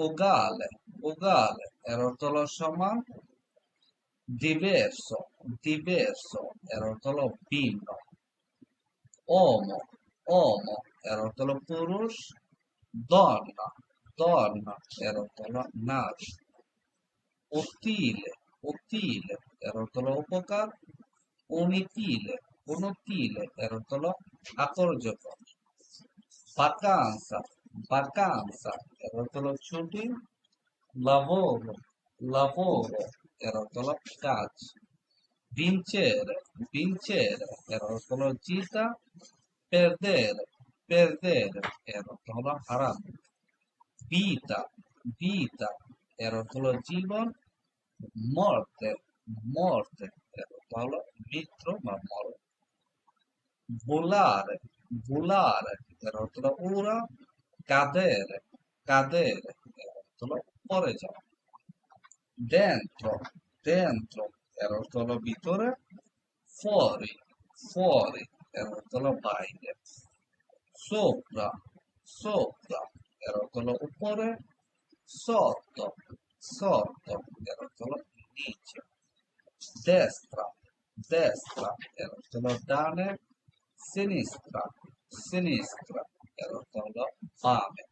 uguale, uguale, era orto হলো সমান, diverso, diverso, era orto হলো ভিন্ন, uomo, uomo, era orto হলো পুরুষ, donna, donna, era orto হলো নারী, utile, utile, era orto হলো উপকার, unutile, unutile, era orto হলো আকর্যকর, vacanza, vacanza, era orto হলো ছুটি, lavoro, lavoro, era orto হলো কাজ, vincere, vincere, era orto হলো জিতা, perdere, perdere, era orto হলো হারানো, vita, vita, era orto হলো জীবন, morte, morte, era orto হলো মৃত্যু বা মরণ, volare, volare, era orto হলো উড়া, cadere, cadere, era orto হলো পড়ে যাওয়া, dentro, dentro, era orto হলো ভিতরে, fuori, fuori, era orto হলো বাইরে, sopra, sopra, era orto হলো উপরে, sotto, sotto, era orto হলো নিচে, destra, destra, era orto হলো ডানে, sinistra, sinistra, era orto হলো বামে।